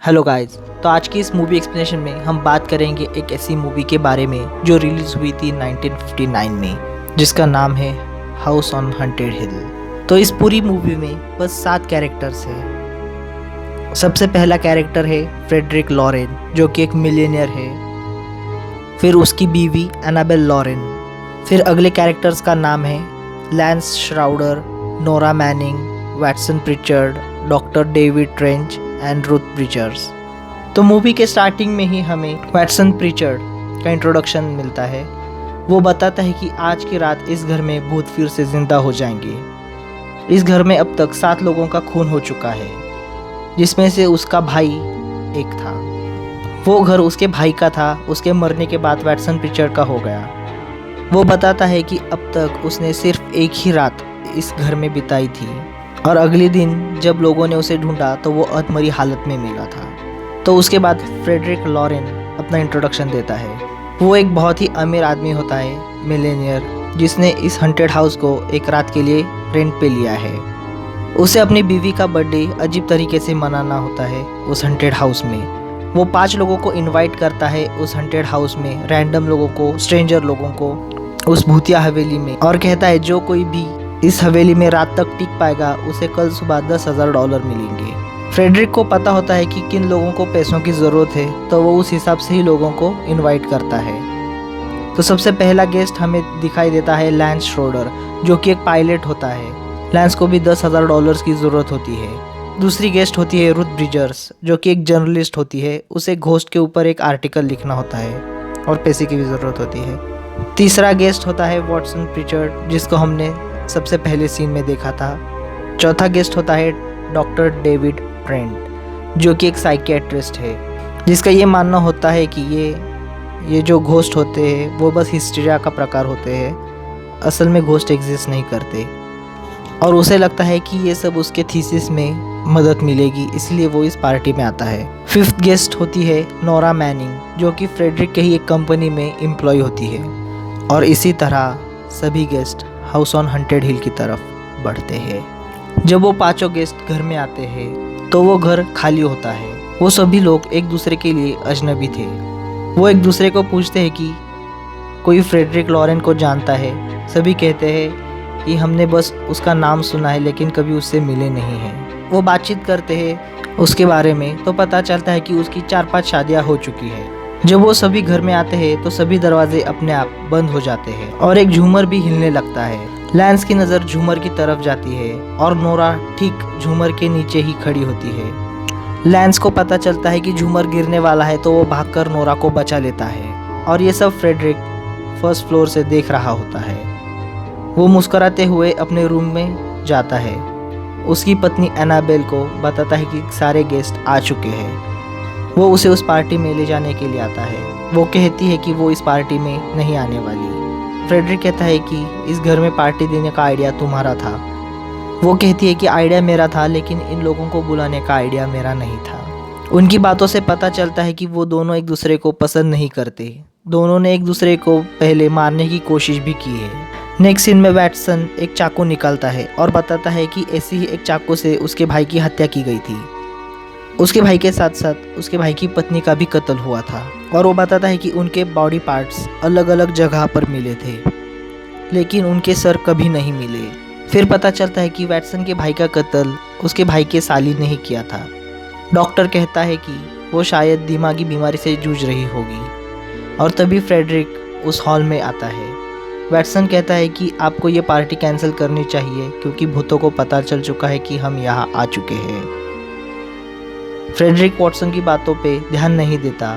Hello guys. तो आज की इस मूवी एक्सप्लेनेशन में हम बात करेंगे एक ऐसी मूवी के बारे में जो रिलीज हुई थी 1959 में, जिसका नाम है हाउस ऑन हॉन्टेड हिल। तो इस पूरी मूवी में बस 7 कैरेक्टर्स हैं। सबसे पहला कैरेक्टर है फ्रेडरिक लॉरेन, जो कि एक मिलियनियर है। फिर उसकी बीवी एनाबेल लॉरेन। फिर अगले कैरेक्टर्स का नाम है Lance Schroeder, Nora Manning, Watson Pritchard, doctor David Trench and Ruth Bridgers. तो मूवी के स्टार्टिंग में ही हमें वैटसन प्रिचर्ड का इंट्रोडक्शन मिलता है। वो बताता है कि आज की रात इस घर में भूत फिर से जिंदा हो जाएंगे। इस घर में अब तक 7 लोगों का खून हो चुका है, जिसमें से उसका भाई एक था। वो घर उसके भाई का था, उसके मरने के बाद वैटसन प्रिचर्ड का हो गया। वो बताता है कि अब तक उसने सिर्फ एक ही रात इस घर में बिताई थी, और अगले दिन जब लोगों ने उसे ढूंढा तो वो अधमरी हालत में मिला था। तो उसके बाद फ्रेडरिक लॉरेन अपना इंट्रोडक्शन देता है। वो एक बहुत ही अमीर आदमी होता है, मिलेनियर, जिसने इस हंटेड हाउस को एक रात के लिए रेंट पे लिया है। उसे अपनी बीवी का बर्थडे अजीब तरीके से मनाना होता है उस हंटेड हाउस में। वो 5 लोगों को इनवाइट करता है उस हंटेड हाउस में, रैंडम लोगों को, स्ट्रेंजर लोगों को, उस भूतिया हवेली में, और कहता है जो कोई भी इस हवेली में रात तक टिक पाएगा उसे कल सुबह $10,000 मिलेंगे। फ्रेडरिक को पता होता है कि किन लोगों को पैसों की ज़रूरत है, तो वो उस हिसाब से ही लोगों को इनवाइट करता है। तो सबसे पहला गेस्ट हमें दिखाई देता है लैंस श्रोडर, जो कि एक पायलट होता है। लैंस को भी $10,000 की ज़रूरत होती है। दूसरी गेस्ट होती है रूथ ब्रिजर्स, जो कि एक जर्नलिस्ट होती है। उसे घोस्ट के ऊपर एक आर्टिकल लिखना होता है और पैसे की भी ज़रूरत होती है। तीसरा गेस्ट होता है वॉटसन प्रिचर्ड, जिसको हमने सबसे पहले सीन में देखा था। चौथा गेस्ट होता है डॉक्टर डेविड ट्रेंट, जो कि एक साइकियाट्रिस्ट है, जिसका ये मानना होता है कि ये जो घोस्ट होते हैं वो बस हिस्टीरिया का प्रकार होते हैं, असल में घोस्ट एग्जिस्ट नहीं करते। और उसे लगता है कि ये सब उसके थीसिस में मदद मिलेगी, इसलिए वो इस पार्टी में आता है। फिफ्थ गेस्ट होती है नोरा मैनिंग, जो कि फ्रेडरिक के ही एक कंपनी में एम्प्लॉय होती है। और इसी तरह सभी गेस्ट हाउस ऑन हंटेड हिल की तरफ बढ़ते हैं। जब वो 5 गेस्ट घर में आते हैं तो वो घर खाली होता है। वो सभी लोग एक दूसरे के लिए अजनबी थे। वो एक दूसरे को पूछते हैं कि कोई फ्रेडरिक लॉरेन को जानता है। सभी कहते हैं कि हमने बस उसका नाम सुना है, लेकिन कभी उससे मिले नहीं हैं। वो बातचीत करते हैं उसके बारे में, तो पता चलता है कि उसकी 4-5 शादियाँ हो चुकी है। जब वो सभी घर में आते हैं तो सभी दरवाजे अपने आप बंद हो जाते हैं और एक झूमर भी हिलने लगता है। लैंस की नज़र झूमर की तरफ जाती है और नोरा ठीक झूमर के नीचे ही खड़ी होती है। लैंस को पता चलता है कि झूमर गिरने वाला है, तो वो भागकर नोरा को बचा लेता है। और ये सब फ्रेडरिक फर्स्ट फ्लोर से देख रहा होता है। वो मुस्कुराते हुए अपने रूम में जाता है। उसकी पत्नी एनाबेल को बताता है कि सारे गेस्ट आ चुके हैं। वो उसे उस पार्टी में ले जाने के लिए आता है। वो कहती है कि वो इस पार्टी में नहीं आने वाली। फ्रेडरिक कहता है कि इस घर में पार्टी देने का आइडिया तुम्हारा था। वो कहती है कि आइडिया मेरा था, लेकिन इन लोगों को बुलाने का आइडिया मेरा नहीं था। उनकी बातों से पता चलता है कि वो दोनों एक दूसरे को पसंद नहीं करते। दोनों ने एक दूसरे को पहले मारने की कोशिश भी की है। नेक्स्ट सीन में वैटसन एक चाकू निकालता है और बताता है कि ऐसी ही एक चाकू से उसके भाई की हत्या की गई थी। उसके भाई के साथ साथ उसके भाई की पत्नी का भी कत्ल हुआ था। और वो बताता है कि उनके बॉडी पार्ट्स अलग अलग जगह पर मिले थे, लेकिन उनके सर कभी नहीं मिले। फिर पता चलता है कि वैटसन के भाई का कत्ल उसके भाई के साली ने ही किया था। डॉक्टर कहता है कि वो शायद दिमागी बीमारी से जूझ रही होगी। और तभी फ्रेडरिक उस हॉल में आता है। वैटसन कहता है कि आपको ये पार्टी कैंसिल करनी चाहिए, क्योंकि भूतों को पता चल चुका है कि हम यहाँ आ चुके हैं। फ्रेडरिक वॉटसन की बातों पे ध्यान नहीं देता।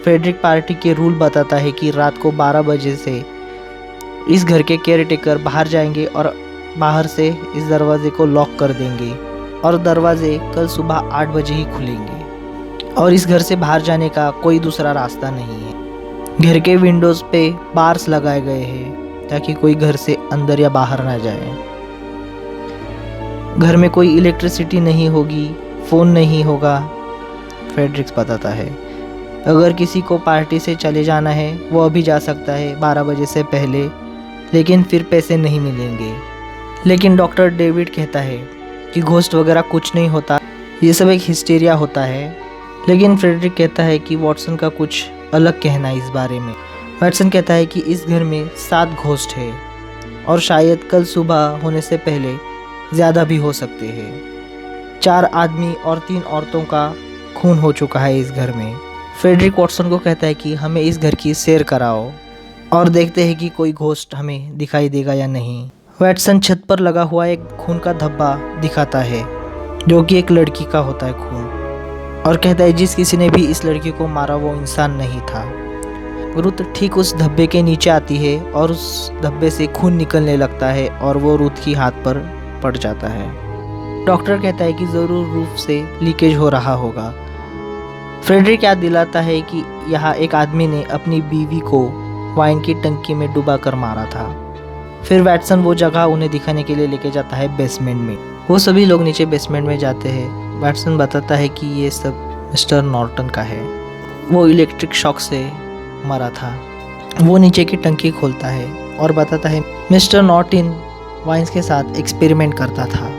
फ्रेडरिक पार्टी के रूल बताता है कि रात को 12 बजे से इस घर के केयरटेकर बाहर जाएंगे और बाहर से इस दरवाजे को लॉक कर देंगे, और दरवाजे कल सुबह 8 बजे ही खुलेंगे। और इस घर से बाहर जाने का कोई दूसरा रास्ता नहीं है। घर के विंडोज़ पे बार्स लगाए गए हैं ताकि कोई घर से अंदर या बाहर ना जाए। घर में कोई इलेक्ट्रिसिटी नहीं होगी, फ़ोन नहीं होगा। फ्रेडरिक्स बताता है अगर किसी को पार्टी से चले जाना है वो अभी जा सकता है 12 बजे से पहले, लेकिन फिर पैसे नहीं मिलेंगे। लेकिन डॉक्टर डेविड कहता है कि घोस्ट वगैरह कुछ नहीं होता, ये सब एक हिस्टीरिया होता है। लेकिन फ्रेडरिक कहता है कि वॉटसन का कुछ अलग कहना है इस बारे में। वॉटसन कहता है कि इस घर में 7 घोस्ट है और शायद कल सुबह होने से पहले ज़्यादा भी हो सकते हैं। 4 आदमी और 3 औरतों का खून हो चुका है इस घर में। फ्रेडरिक वॉटसन को कहता है कि हमें इस घर की सैर कराओ और देखते हैं कि कोई घोस्ट हमें दिखाई देगा या नहीं। वॉटसन छत पर लगा हुआ एक खून का धब्बा दिखाता है जो कि एक लड़की का होता है खून, और कहता है जिस किसी ने भी इस लड़की को मारा वो इंसान नहीं था। रुथ ठीक उस धब्बे के नीचे आती है और उस धब्बे से खून निकलने लगता है और वो रुथ की हाथ पर पड़ जाता है। डॉक्टर कहता है कि ज़रूर रूफ से लीकेज हो रहा होगा। फ्रेडरिक याद दिलाता है कि यहाँ एक आदमी ने अपनी बीवी को वाइन की टंकी में डुबा कर मारा था। फिर वॉटसन वो जगह उन्हें दिखाने के लिए लेके जाता है बेसमेंट में। वो सभी लोग नीचे बेसमेंट में जाते हैं। वॉटसन बताता है कि ये सब मिस्टर नॉर्टन का है, वो इलेक्ट्रिक शॉक से मरा था। वो नीचे की टंकी खोलता है और बताता है मिस्टर नॉर्टन वाइन्स के साथ एक्सपेरिमेंट करता था,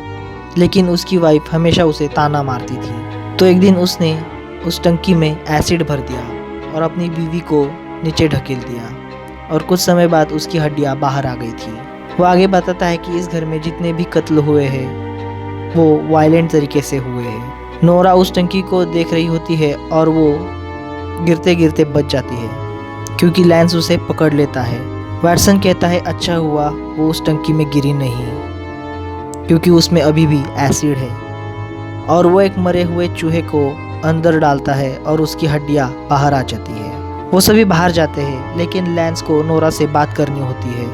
लेकिन उसकी वाइफ हमेशा उसे ताना मारती थी। तो एक दिन उसने उस टंकी में एसिड भर दिया और अपनी बीवी को नीचे ढकेल दिया और कुछ समय बाद उसकी हड्डियां बाहर आ गई थी। वो आगे बताता है कि इस घर में जितने भी कत्ल हुए हैं वो वायलेंट तरीके से हुए हैं। नोरा उस टंकी को देख रही होती है और वो गिरते गिरते बच जाती है क्योंकि लैंस उसे पकड़ लेता है। वॉटसन कहता है अच्छा हुआ वो उस टंकी में गिरी नहीं क्योंकि उसमें अभी भी एसिड है, और वो एक मरे हुए चूहे को अंदर डालता है और उसकी हड्डियां बाहर आ जाती है। वो सभी बाहर जाते हैं लेकिन लैंस को नोरा से बात करनी होती है,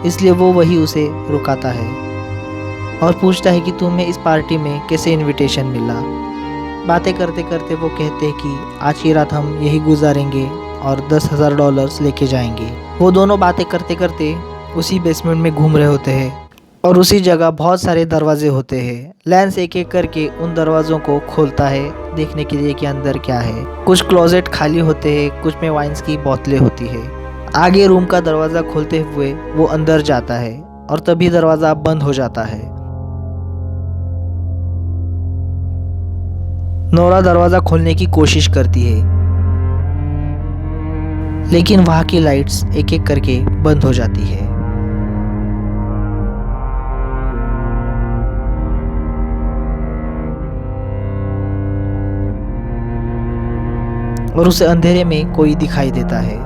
इसलिए वो वही उसे रुकाता है और पूछता है कि तुम्हें इस पार्टी में कैसे इनविटेशन मिला। बातें करते करते वो कहते हैं कि आज की रात हम यही गुजारेंगे और $10,000 लेके जाएंगे। वो दोनों बातें करते करते उसी बेसमेंट में घूम रहे होते हैं और उसी जगह बहुत सारे दरवाजे होते हैं। लैंस एक एक करके उन दरवाज़ों को खोलता है देखने के लिए कि अंदर क्या है। कुछ क्लोजेट खाली होते हैं, कुछ में वाइन्स की बोतलें होती है। आगे रूम का दरवाज़ा खोलते हुए वो अंदर जाता है और तभी दरवाज़ा बंद हो जाता है। नोरा दरवाज़ा खोलने की कोशिश करती है लेकिन वहाँ की लाइट्स एक एक करके बंद हो जाती है। और उसे अंधेरे में कोई दिखाई देता है।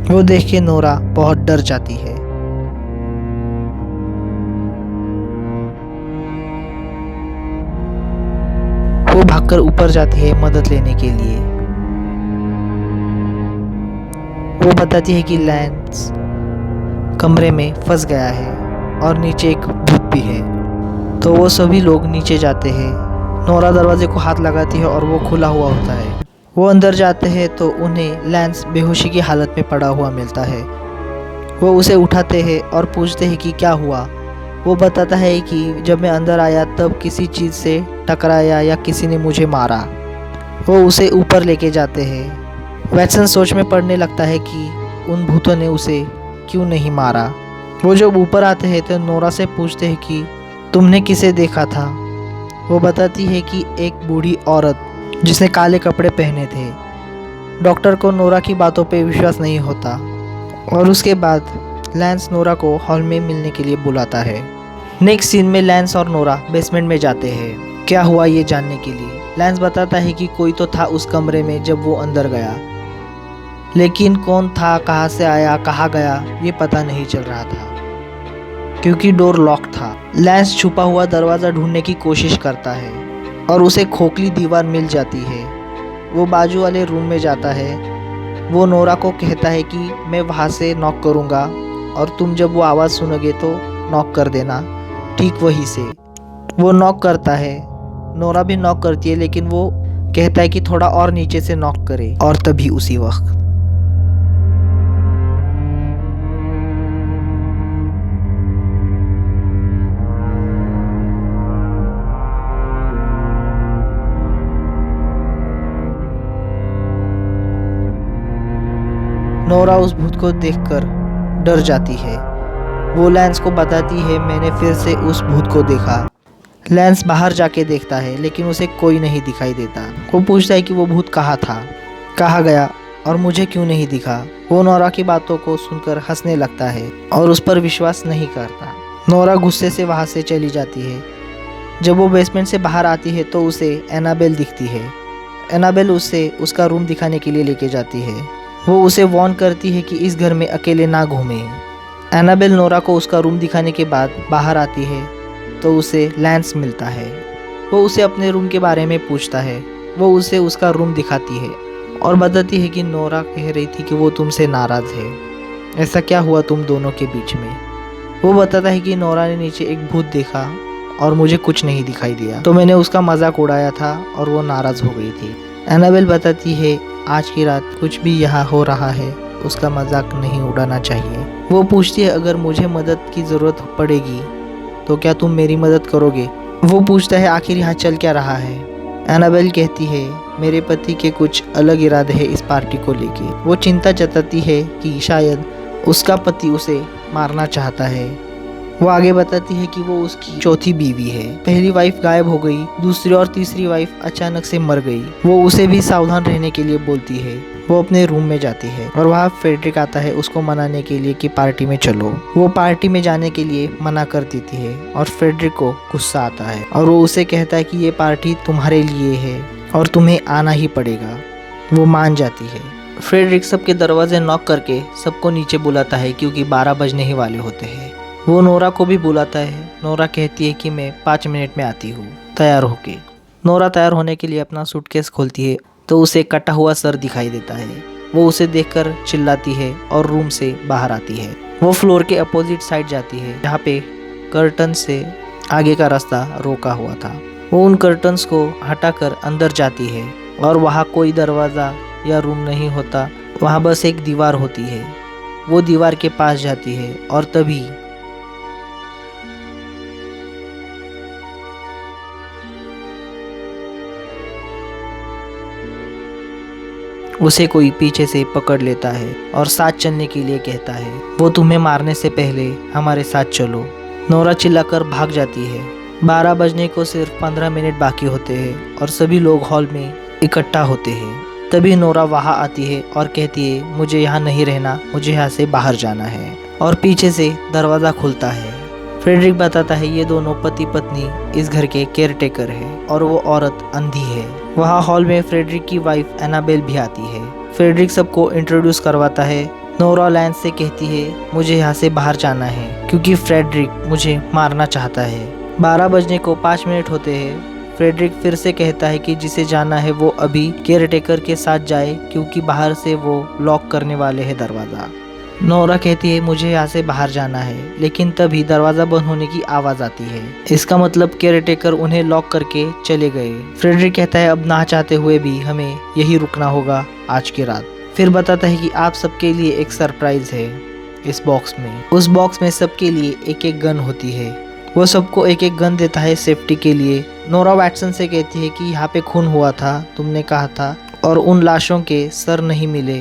वो देख के नोरा बहुत डर जाती है। वो भागकर ऊपर जाती है मदद लेने के लिए। वो बताती है कि लैंस कमरे में फंस गया है और नीचे एक भूत भी है। तो वो सभी लोग नीचे जाते हैं। नोरा दरवाजे को हाथ लगाती है और वो खुला हुआ होता है। वो अंदर जाते हैं तो उन्हें लैंस बेहोशी की हालत में पड़ा हुआ मिलता है। वो उसे उठाते हैं और पूछते हैं कि क्या हुआ। वो बताता है कि जब मैं अंदर आया तब किसी चीज़ से टकराया या किसी ने मुझे मारा। वो उसे ऊपर लेके जाते हैं। वॉटसन सोच में पड़ने लगता है कि उन भूतों ने उसे क्यों नहीं मारा। वो जब ऊपर आते हैं तो नोरा से पूछते हैं कि तुमने किसे देखा था। वो बताती है कि एक बूढ़ी औरत जिसने काले कपड़े पहने थे। डॉक्टर को नोरा की बातों पे विश्वास नहीं होता और उसके बाद लैंस नोरा को हॉल में मिलने के लिए बुलाता है। नेक्स्ट सीन में लैंस और नोरा बेसमेंट में जाते हैं क्या हुआ ये जानने के लिए। लैंस बताता है कि कोई तो था उस कमरे में जब वो अंदर गया, लेकिन कौन था, कहाँ से आया, कहाँ गया ये पता नहीं चल रहा था क्योंकि डोर लॉक था। लैंस छुपा हुआ दरवाज़ा ढूंढने की कोशिश करता है और उसे खोखली दीवार मिल जाती है। वो बाजू वाले रूम में जाता है। वो नोरा को कहता है कि मैं वहाँ से नॉक करूँगा और तुम जब वो आवाज़ सुनोगे तो नॉक कर देना ठीक वहीं से। वो नॉक करता है। नोरा भी नॉक करती है लेकिन वो कहता है कि थोड़ा और नीचे से नॉक करे और तभी उसी वक्त नोरा उस भूत को देखकर डर जाती है। वो लैंस को बताती है, मैंने फिर से उस भूत को देखा। लैंस बाहर जाके देखता है लेकिन उसे कोई नहीं दिखाई देता। वो पूछता है कि वो भूत कहाँ था, कहाँ गया और मुझे क्यों नहीं दिखा। वो नोरा की बातों को सुनकर हंसने लगता है और उस पर विश्वास नहीं करता। नोरा गुस्से से वहाँ से चली जाती है। जब वो बेसमेंट से बाहर आती है तो उसे एनाबेल दिखती है। एनाबेल उसे उसका रूम दिखाने के लिए लेके जाती है। वो उसे वार्न करती है कि इस घर में अकेले ना घूमे। एनाबेल नोरा को उसका रूम दिखाने के बाद बाहर आती है तो उसे लैंस मिलता है। वो उसे अपने रूम के बारे में पूछता है। वो उसे उसका रूम दिखाती है और बताती है कि नोरा कह रही थी कि वो तुमसे नाराज़ है। ऐसा क्या हुआ तुम दोनों के बीच में? वो बताता है कि नोरा ने नीचे एक भूत देखा और मुझे कुछ नहीं दिखाई दिया, तो मैंने उसका मजाक उड़ाया था और वो नाराज़ हो गई थी। एनाबेल बताती है, आज की रात कुछ भी यहाँ हो रहा है उसका मजाक नहीं उड़ाना चाहिए। वो पूछती है, अगर मुझे मदद की ज़रूरत पड़ेगी तो क्या तुम मेरी मदद करोगे? वो पूछता है, आखिर यहाँ चल क्या रहा है? एनाबेल कहती है, मेरे पति के कुछ अलग इरादे हैं इस पार्टी को लेके। वो चिंता जताती है कि शायद उसका पति उसे मारना चाहता है। वो आगे बताती है कि वो उसकी चौथी बीवी है। पहली वाइफ गायब हो गई, दूसरी और तीसरी वाइफ अचानक से मर गई। वो उसे भी सावधान रहने के लिए बोलती है। वो अपने रूम में जाती है और वहाँ फ्रेडरिक आता है उसको मनाने के लिए कि पार्टी में चलो। वो पार्टी में जाने के लिए मना कर देती है और फ्रेडरिक को गुस्सा आता है और वो उसे कहता है कि ये पार्टी तुम्हारे लिए है और तुम्हें आना ही पड़ेगा। वो मान जाती है। फ्रेडरिक सबके दरवाजे नॉक करके सबको नीचे बुलाता है क्योंकि 12 बजने ही वाले होते हैं। वो नोरा को भी बुलाता है। नोरा कहती है कि मैं 5 मिनट में आती हूँ, तैयार होके। नोरा तैयार होने के लिए अपना सूटकेस खोलती है तो उसे कटा हुआ सर दिखाई देता है। वो उसे देखकर चिल्लाती है और रूम से बाहर आती है। वो फ्लोर के अपोजिट साइड जाती है जहाँ पे कर्टन से आगे का रास्ता रोका हुआ था। वो उन कर्टन्स को हटाकर अंदर जाती है और वहाँ कोई दरवाज़ा या रूम नहीं होता, वहाँ बस एक दीवार होती है। वो दीवार के पास जाती है और तभी उसे कोई पीछे से पकड़ लेता है और साथ चलने के लिए कहता है। वो तुम्हें मारने से पहले हमारे साथ चलो। नोरा चिल्लाकर भाग जाती है। 12 बजने को सिर्फ 15 मिनट बाकी होते हैं और सभी लोग हॉल में इकट्ठा होते हैं। तभी नोरा वहाँ आती है और कहती है, मुझे यहाँ नहीं रहना, मुझे यहाँ से बाहर जाना है। और पीछे से दरवाज़ा खुलता है। फ्रेडरिक बताता है, ये दोनों पति पत्नी इस घर के केयरटेकर है और वो औरत अंधी है। वहाँ हॉल में फ्रेडरिक की वाइफ एनाबेल भी आती है। फ्रेडरिक सबको इंट्रोड्यूस करवाता है। नोरा लैंस से कहती है, मुझे यहाँ से बाहर जाना है क्योंकि फ्रेडरिक मुझे मारना चाहता है। 12 बजने को 5 मिनट होते हैं। फ्रेडरिक फिर से कहता है कि जिसे जाना है वो अभी केयरटेकर के साथ जाए क्योंकि बाहर से वो लॉक करने वाले हैं दरवाज़ा। नोरा कहती है, मुझे यहाँ से बाहर जाना है, लेकिन तभी दरवाज़ा बंद होने की आवाज़ आती है। इसका मतलब केयरटेकर उन्हें लॉक करके चले गए। फ्रेडरिक कहता है, अब ना चाहते हुए भी हमें यही रुकना होगा आज की रात। फिर बताता है कि आप सबके लिए एक सरप्राइज है इस बॉक्स में। उस बॉक्स में सबके लिए एक एक गन होती है। वो सबको एक एक गन देता है सेफ्टी के लिए। नोरा वैटसन से कहती है कि यहाँ पे खून हुआ था, तुमने कहा था, और उन लाशों के सर नहीं मिले।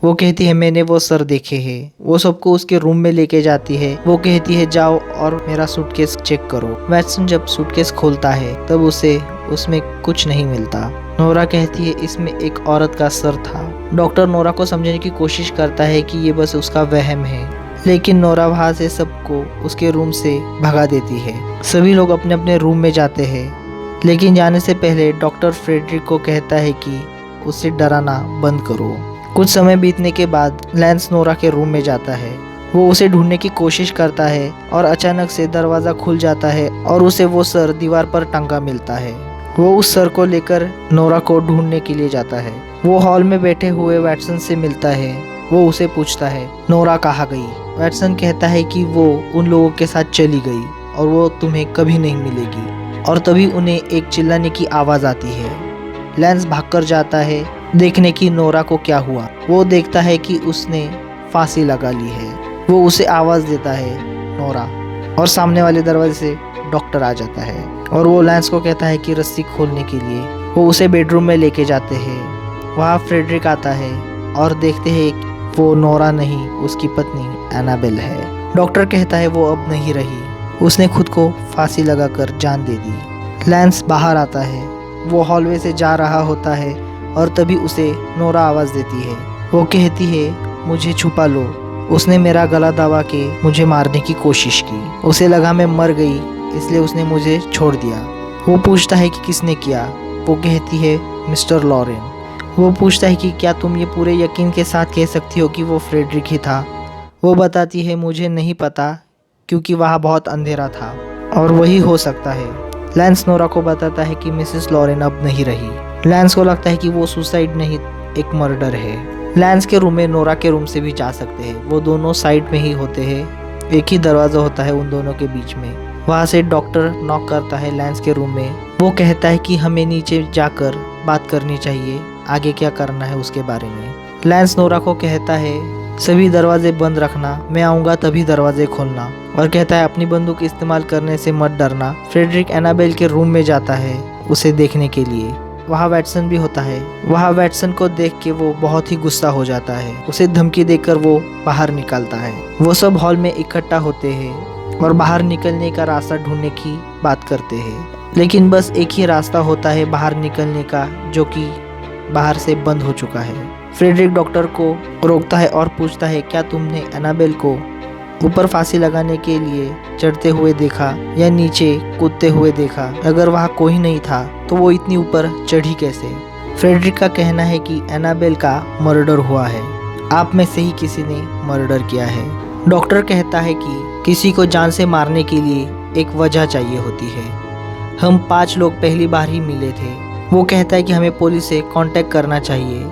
वो कहती है, मैंने वो सर देखे हैं। वो सबको उसके रूम में लेके जाती है। वो कहती है, जाओ और मेरा सूटकेस चेक करो। वैटसन जब सूटकेस खोलता है तब उसे उसमें कुछ नहीं मिलता। नोरा कहती है, इसमें एक औरत का सर था। डॉक्टर नोरा को समझने की कोशिश करता है कि ये बस उसका वहम है, लेकिन नोरा वहाँ से सबको उसके रूम से भगा देती है। सभी लोग अपने अपने रूम में जाते हैं, लेकिन जाने से पहले डॉक्टर फ्रेडरिक को कहता है कि उसे डराना बंद करो। कुछ समय बीतने के बाद लैंस नोरा के रूम में जाता है। वो उसे ढूंढने की कोशिश करता है और अचानक से दरवाज़ा खुल जाता है और उसे वो सर दीवार पर टंगा मिलता है। वो उस सर को लेकर नोरा को ढूंढने के लिए जाता है। वो हॉल में बैठे हुए वैटसन से मिलता है। वो उसे पूछता है, नोरा कहाँ गई? वैटसन कहता है कि वो उन लोगों के साथ चली गई और वो तुम्हें कभी नहीं मिलेगी। और तभी उन्हें एक चिल्लाने की आवाज़ आती है। लैंस भागकर जाता है देखने की नोरा को क्या हुआ। वो देखता है कि उसने फांसी लगा ली है। वो उसे आवाज़ देता है, नोरा, और सामने वाले दरवाजे से डॉक्टर आ जाता है और वो लैंस को कहता है कि रस्सी खोलने के लिए। वो उसे बेडरूम में लेके जाते हैं। वहाँ फ्रेडरिक आता है और देखते हैं वो नोरा नहीं, उसकी पत्नी एनाबेल है। डॉक्टर कहता है वो अब नहीं रही, उसने खुद को फांसी लगाकर जान दे दी। लैंस बाहर आता है, वो हॉलवे से जा रहा होता है और तभी उसे नोरा आवाज़ देती है। वो कहती है मुझे छुपा लो। उसने मेरा गला दबा के मुझे मारने की कोशिश की। उसे लगा मैं मर गई, इसलिए उसने मुझे छोड़ दिया। वो पूछता है कि किसने किया। वो कहती है मिस्टर लॉरेन। वो पूछता है कि क्या तुम ये पूरे यकीन के साथ कह सकती हो कि वो फ्रेडरिक ही था। वो बताती है मुझे नहीं पता, क्योंकि वहाँ बहुत अंधेरा था और वही हो सकता है। लैंस नोरा को बताता है कि मिसेस लॉरेन अब नहीं रही। लैंस को लगता है कि वो सुसाइड नहीं, एक मर्डर है। लैंस के रूम में नोरा के रूम से भी जा सकते हैं। वो दोनों साइड में ही होते हैं, एक ही दरवाज़ा होता है उन दोनों के बीच में। वहाँ से डॉक्टर नॉक करता है लैंस के रूम में। वो कहता है कि हमें नीचे जाकर बात करनी चाहिए, आगे क्या करना है उसके बारे में। लैंस नोरा को कहता है सभी दरवाजे बंद रखना, मैं आऊँगा तभी दरवाजे खोलना, और कहता है अपनी बंदूक इस्तेमाल करने से मत डरना। फ्रेडरिक एनाबेल के रूम में जाता है उसे देखने के लिए। वहाँ वैटसन भी होता है। वहाँ वैटसन को देख के वो बहुत ही गुस्सा हो जाता है। उसे धमकी देकर वो बाहर निकलता है। वो सब हॉल में इकट्ठा होते हैं और बाहर निकलने का रास्ता ढूंढने की बात करते हैं, लेकिन बस एक ही रास्ता होता है बाहर निकलने का, जो कि बाहर से बंद हो चुका है। फ्रेडरिक डॉक्टर को रोकता है और पूछता है क्या तुमने एनाबेल को ऊपर फांसी लगाने के लिए चढ़ते हुए देखा या नीचे कूदते हुए देखा? अगर वहाँ कोई नहीं था तो वो इतनी ऊपर चढ़ी कैसे? फ्रेडरिक का कहना है कि एनाबेल का मर्डर हुआ है, आप में से ही किसी ने मर्डर किया है। डॉक्टर कहता है कि किसी को जान से मारने के लिए एक वजह चाहिए होती है। हम 5 लोग पहली बार ही मिले थे। वो कहता है कि हमें पुलिस से कांटेक्ट करना चाहिए,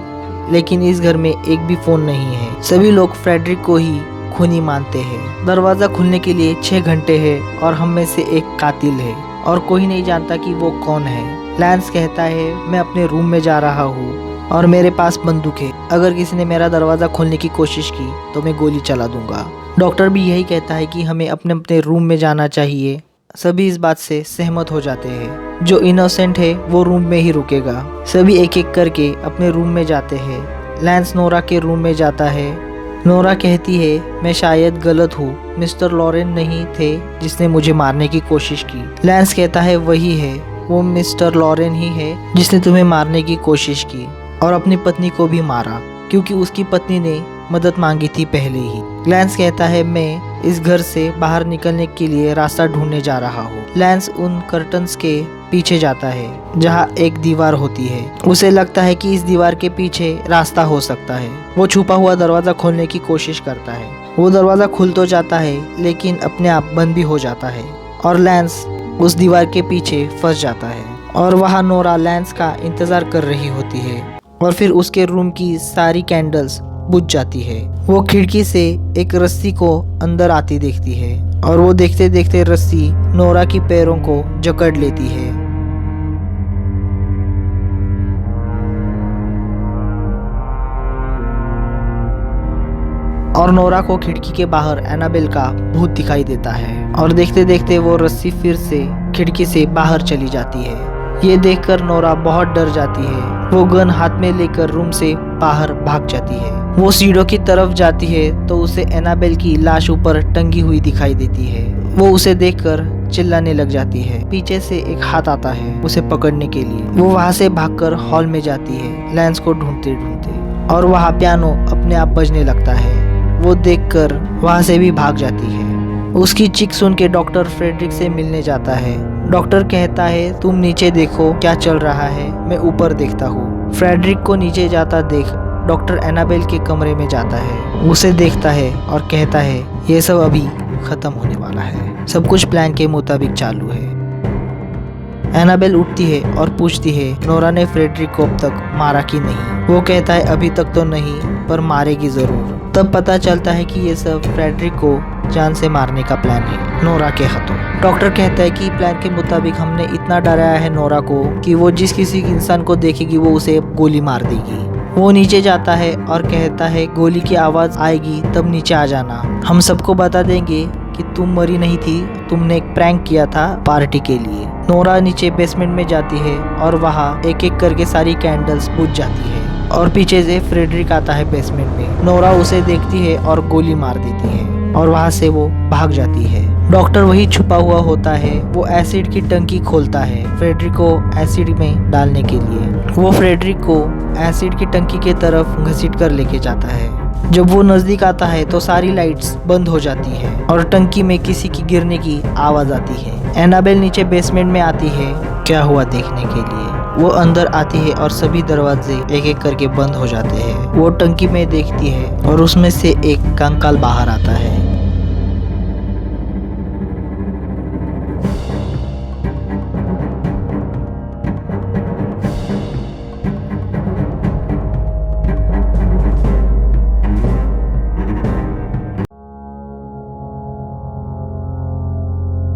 लेकिन इस घर में एक भी फ़ोन नहीं है। सभी लोग फ्रेडरिक को ही खूनी मानते हैं। दरवाज़ा खुलने के लिए 6 घंटे है और हम में से एक कातिल है और कोई नहीं जानता कि वो कौन है। लैंस कहता है मैं अपने रूम में जा रहा हूँ और मेरे पास बंदूक है, अगर किसी ने मेरा दरवाज़ा खोलने की कोशिश की तो मैं गोली चला दूंगा। डॉक्टर भी यही कहता है कि हमें अपने अपने रूम में जाना चाहिए। सभी इस बात से सहमत हो जाते हैं। जो इनोसेंट है वो रूम में ही रुकेगा। सभी एक एक करके अपने रूम में जाते हैं। लैंस नोरा के रूम में जाता है। नोरा कहती है मैं शायद गलत हूँ, मिस्टर लॉरेन नहीं थे जिसने मुझे मारने की कोशिश की। लैंस कहता है वही है, वो मिस्टर लॉरेन ही है जिसने तुम्हें मारने की कोशिश की और अपनी पत्नी को भी मारा, क्योंकि उसकी पत्नी ने मदद मांगी थी पहले ही। लैंस कहता है मैं इस घर से बाहर निकलने के लिए रास्ता ढूंढने जा रहा हूँ। लैंस उन कर्टन्स के पीछे जाता है जहाँ एक दीवार होती है। उसे लगता है कि इस दीवार के पीछे रास्ता हो सकता है। वो छुपा हुआ दरवाजा खोलने की कोशिश करता है। वो दरवाजा खुल तो जाता है लेकिन अपने आप बंद भी हो जाता है और लैंस उस दीवार के पीछे फंस जाता है। और वहाँ नोरा लैंस का इंतजार कर रही होती है और फिर उसके रूम की सारी कैंडल्स बुझ जाती है। वो खिड़की से एक रस्सी को अंदर आती देखती है और वो देखते देखते रस्सी नोरा की पैरों को जकड़ लेती है। और नोरा को खिड़की के बाहर एनाबेल का भूत दिखाई देता है और देखते देखते वो रस्सी फिर से खिड़की से बाहर चली जाती है। ये देखकर नोरा बहुत डर जाती है। वो गन हाथ में लेकर रूम से बाहर भाग जाती है। वो सीढ़ियों की तरफ जाती है तो उसे एनाबेल की लाश ऊपर टंगी हुई दिखाई देती है। वो उसे देखकर चिल्लाने लग जाती है। पीछे से एक हाथ आता है उसे पकड़ने के लिए। वो वहाँ से भागकर हॉल में जाती है लैंस को ढूंढते ढूंढते, और वहाँ पियानो अपने आप बजने लगता है। वो देखकर वहाँ से भी भाग जाती है। उसकी चीख सुन के डॉक्टर फ्रेडरिक से मिलने जाता है। डॉक्टर कहता है तुम नीचे देखो क्या चल रहा है, मैं ऊपर देखता हूँ। फ्रेडरिक को नीचे जाता देख डॉक्टर एनाबेल के कमरे में जाता है, उसे देखता है और कहता है ये सब अभी खत्म होने वाला है, सब कुछ प्लान के मुताबिक चालू है। एनाबेल उठती है और पूछती है नोरा ने फ्रेडरिक को अब तक मारा कि नहीं। वो कहता है अभी तक तो नहीं, पर मारेगी जरूर। तब पता चलता है कि ये सब फ्रेडरिक को जान से मारने का प्लान है नोरा के हाथों। डॉक्टर कहता है कि प्लान के मुताबिक हमने इतना डराया है नोरा को कि वो जिस किसी इंसान को देखेगी वो उसे गोली मार देगी। वो नीचे जाता है और कहता है गोली की आवाज़ आएगी तब नीचे आ जाना, हम सबको बता देंगे कि तुम मरी नहीं थी, तुमने एक प्रैंक किया था पार्टी के लिए। नोरा नीचे बेसमेंट में जाती है और वहाँ एक एक करके सारी कैंडल्स बुझ जाती है और पीछे से फ्रेडरिक आता है बेसमेंट में। नोरा उसे देखती है और गोली मार देती है और वहाँ से वो भाग जाती है। डॉक्टर वही छुपा हुआ होता है। वो एसिड की टंकी खोलता है फ्रेडरिक को एसिड में डालने के लिए। वो फ्रेडरिक को एसिड की टंकी के तरफ घसीट कर लेके जाता है। जब वो नजदीक आता है तो सारी लाइट्स बंद हो जाती है और टंकी में किसी की गिरने की आवाज आती है। एनाबेल नीचे बेसमेंट में आती है क्या हुआ देखने के लिए। वो अंदर आती है और सभी दरवाजे एक एक करके बंद हो जाते हैं। वो टंकी में देखती है और उसमें से एक कंकाल बाहर आता है।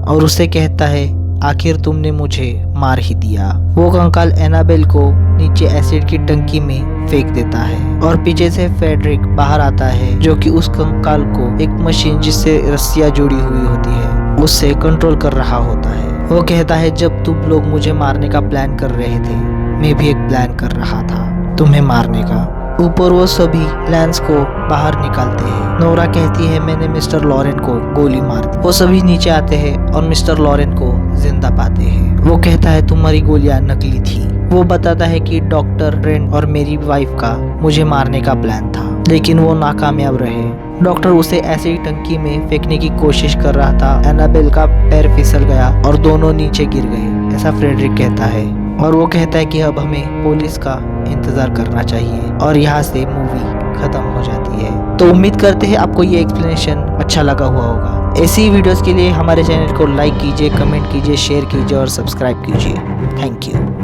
और उसे कहता है आखिर तुमने मुझे मार ही दिया। वो कंकाल एनाबेल को नीचे एसिड की टंकी में फेंक देता है और पीछे से फ्रेडरिक बाहर आता है जो कि उस कंकाल को एक मशीन जिससे रस्सियां जुड़ी हुई होती है उससे कंट्रोल कर रहा होता है। वो कहता है जब तुम लोग मुझे मारने का प्लान कर रहे थे मैं भी एक प्लान कर रहा था तुम्हें मारने का। ऊपर वो सभी लैंस को बाहर निकालते हैं। नोरा कहती है मैंने मिस्टर लॉरेन को गोली मार दी। वो सभी नीचे आते हैं और मिस्टर लॉरेन को जिंदा पाते हैं। वो कहता है तुम्हारी गोलियां नकली थी। वो बताता है कि डॉक्टर रेन और मेरी वाइफ का मुझे मारने का प्लान था लेकिन वो नाकामयाब रहे। डॉक्टर उसे ऐसी टंकी में फेंकने की कोशिश कर रहा था। एनाबेल का पैर फिसल गया और दोनों नीचे गिर गए ऐसा फ्रेडरिक कहता है। और वो कहता है कि अब हमें पुलिस का इंतजार करना चाहिए और यहाँ से मूवी खत्म हो जाती है। तो उम्मीद करते हैं आपको ये एक्सप्लेनेशन अच्छा लगा हुआ होगा। ऐसी वीडियोस के लिए हमारे चैनल को लाइक कीजिए, कमेंट कीजिए, शेयर कीजिए और सब्सक्राइब कीजिए। Thank you.